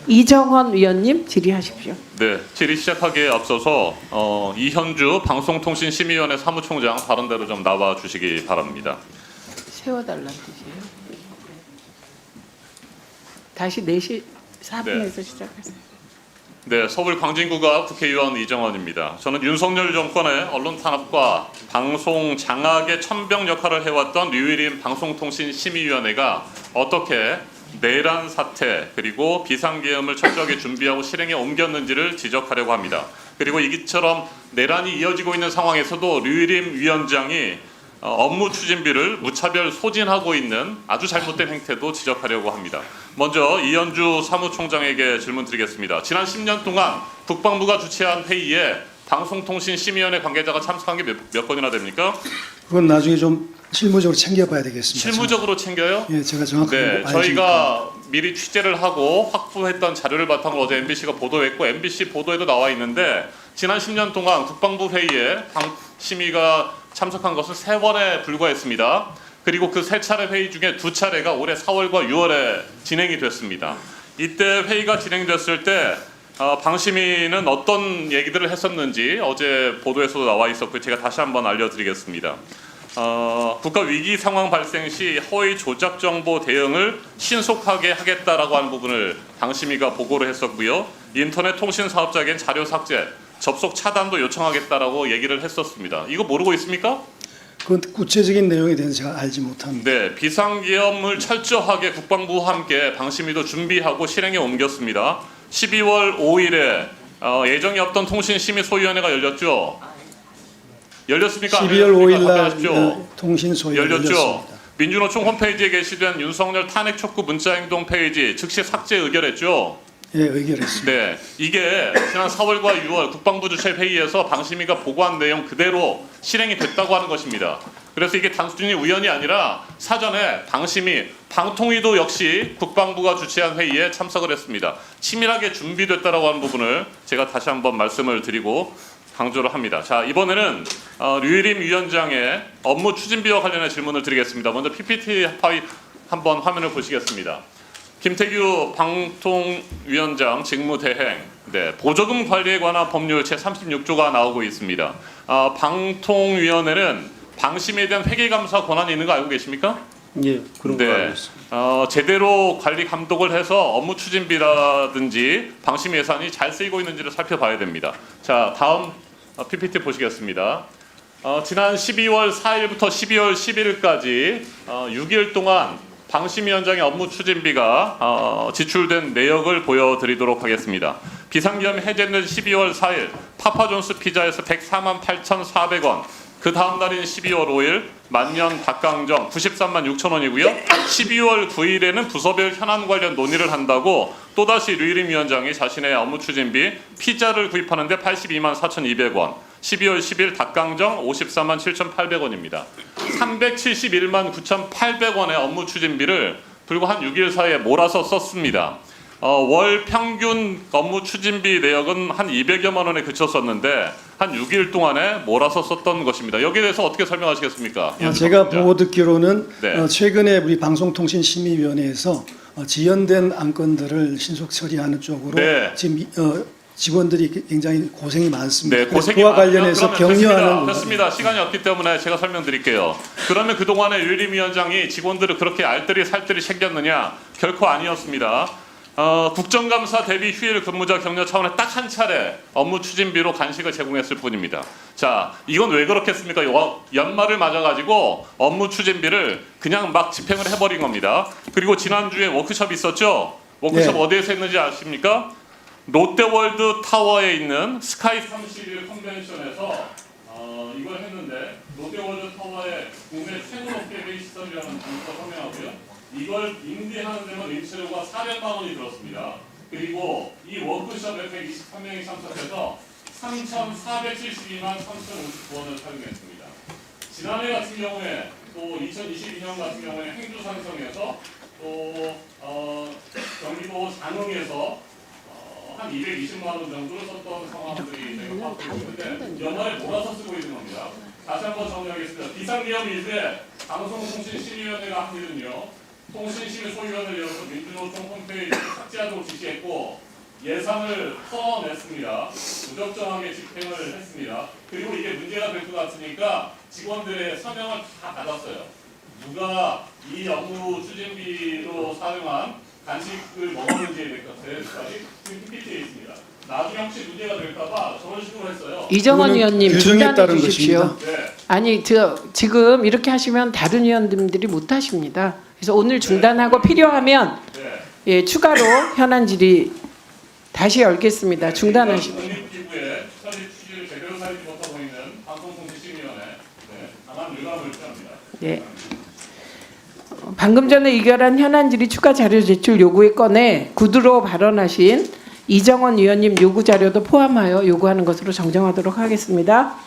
이정헌 위원님 질의하십시오. 네, 질의 시작하기에 앞서서 이현주 방송통신심의위원회 사무총장 다른 데로 좀 나와 주시기 바랍니다. 세워달라는 뜻이에요. 다시 4시 4분에서 시작하세요. 네, 서울 광진구가 국회의원 이정헌입니다. 저는 윤석열 정권의 언론 탄압과 방송 장악의 천병 역할을 해왔던 류일임 방송통신심의위원회가 어떻게 내란 사태 그리고 비상계엄을 철저하게 준비하고 실행에 옮겼는지를 지적하려고 합니다. 그리고 이처럼 내란이 이어지고 있는 상황에서도 류일임 위원장이 업무 추진비를 무차별 소진하고 있는 아주 잘못된 행태도 지적하려고 합니다. 먼저 이현주 사무총장에게 질문 드리겠습니다. 지난 10년 동안 국방부가 주최한 회의에 방송통신심의위원회 관계자가 참석한 게 몇 건이나 됩니까? 그건 나중에 좀 실무적으로 챙겨봐야 되겠습니다. 실무적으로 챙겨요? 예, 제가 정확하게 네, 저희가 미리 취재를 하고 확보했던 자료를 바탕으로 어제 MBC가 보도했고 MBC 보도에도 나와 있는데 지난 10년 동안 국방부 회의에 방심위가 참석한 것은 3번에 불과했습니다. 그리고 그 3차례 회의 중에 2차례가 올해 4월과 6월에 진행이 됐습니다. 이때 회의가 진행됐을 때 방심위는 어떤 얘기들을 했었는지 어제 보도에서도 나와 있었고 제가 다시 한번 알려드리겠습니다. 국가 위기 상황 발생 시 허위 조작 정보 대응을 신속하게 하겠다라고 하는 부분을 방심위가 보고를 했었고요. 인터넷 통신 사업자에겐 자료 삭제, 접속 차단도 요청하겠다라고 얘기를 했었습니다. 이거 모르고 있습니까? 그건 구체적인 내용에 대해서 제가 알지 못합니다. 네, 비상계엄을 철저하게 국방부와 함께 방심위도 준비하고 실행에 옮겼습니다. 12월 5일에 예정이 없던 통신심의소위원회가 열렸죠. 열렸습니까? 12월 5일 날 답변하십시오. 통신소위가 열렸습니다. 민주노총 홈페이지에 게시된 윤석열 탄핵 촉구 문자행동 페이지 즉시 삭제 의결했죠. 예, 의결했습니다. 네, 이게 지난 4월과 6월 국방부 주최 회의에서 방심위가 보고한 내용 그대로 실행이 됐다고 하는 것입니다. 그래서 이게 단순히 우연이 아니라 사전에 방심위, 방통위도 역시 국방부가 주최한 회의에 참석을 했습니다. 치밀하게 준비됐다라고 하는 부분을 제가 다시 한번 말씀을 드리고 강조를 합니다. 자, 이번에는 류일임 위원장의 업무 추진비와 관련해 질문을 드리겠습니다. 먼저 PPT 파일 한번 화면을 보시겠습니다. 김태규 방통위원장 직무대행, 네, 보조금 관리에 관한 법률 제36조가 나오고 있습니다. 방통위원회는 방심에 대한 회계감사 권한이 있는 거 알고 계십니까? 예, 그런 거 알고 있습니다. 제대로 관리 감독을 해서 업무 추진비라든지 방심 예산이 잘 쓰이고 있는지를 살펴봐야 됩니다. 자, 다음 PPT 보시겠습니다. 지난 12월 4일부터 12월 10일까지 6일 동안 방심위원장의 업무 추진비가 지출된 내역을 보여드리도록 하겠습니다. 비상계엄이 해제된 12월 4일 파파존스 피자에서 104만 8,400원, 그 다음 날인 12월 5일 만년 닭강정 93만 6천 원이고요. 12월 9일에는 부서별 현안 관련 논의를 한다고 또다시 류일임 위원장이 자신의 업무 추진비 피자를 구입하는데 82만 4,200원, 12월 10일 닭강정 54만 7,800원입니다. 371만 9,800원의 업무 추진비를 불과 한 6일 사이에 몰아서 썼습니다. 월 평균 업무 추진비 내역은 한 200여만 원에 그쳤었는데 한 6일 동안에 몰아서 썼던 것입니다. 여기에 대해서 어떻게 설명하시겠습니까? 제가 보고 듣기로는 네. 최근에 우리 방송통신심의위원회에서 지연된 안건들을 신속 처리하는 쪽으로 네. 지금 직원들이 굉장히 고생이 많습니다. 네, 그래서 고생이 그와 관련해서 격려하는 됐습니다. 시간이 없기 때문에 제가 설명드릴게요. 그러면 그동안에 류일임 위원장이 직원들을 그렇게 알뜰히 살뜰히 챙겼느냐? 결코 아니었습니다. 국정감사 대비 휴일 근무자 격려 차원에 딱 한 차례 업무 추진비로 간식을 제공했을 뿐입니다. 자, 이건 왜 그렇겠습니까? 연말을 맞아가지고 업무 추진비를 그냥 막 집행을 해버린 겁니다. 그리고 지난주에 워크숍이 있었죠? 워크숍 네. 어디에서 했는지 아십니까? 롯데월드 타워에 있는 스카이 31 컨벤션에서 이걸 했는데 롯데월드 타워의 국내 최고 높게 회의 시설이라는 장소가 설명하고요. 이걸 임대하는 데만 임차료가 400만 원이 들었습니다. 그리고 이 워크숍에 123명이 참석해서 3,472만 3,059원을 사용했습니다. 지난해 같은 경우에 또 2022년 같은 경우에 행주산성에서 또 경기도 장흥에서 한 220만 원 정도를 썼던 상황들이 저희가 파악되고 있는데 연말에 몰아서 쓰고 있는 겁니다. 다시 한번 정리하겠습니다. 비상계엄 이후에 방송통신심의위원회가 한 일은요. 통신심의소위원을 열어서 민주노총 홈페이지 삭제하도록 지시했고 예산을 퍼냈습니다. 부적정하게 집행을 했습니다. 그리고 이게 문제가 될 것 같으니까 직원들의 서명을 다 받았어요. 누가 이 업무 추진비로 사용한 간식을 먹었는지에 대해서까지 PPT에 있습니다. 나중에 혹시 문제가 될까봐 저런 식으로 했어요. 이정원 그거는 의원님 규정에 중단해 따른 주십시오. 것입니다. 네. 아니 지금 이렇게 하시면 다른 의원님들이 못 하십니다. 그래서 오늘 중단하고 필요하면 네. 예, 추가로 현안 질의 다시 열겠습니다. 중단하시고. 독립기구의 처리 취지를 제대로 살리지 못하고 있는 방송통신심의위원회 강한 유감을 표합니다. 네. 방금 전에 의결한 현안 질의 추가 자료 제출 요구에 건해 구두로 발언하신 이정원 의원님 요구 자료도 포함하여 요구하는 것으로 정정하도록 하겠습니다.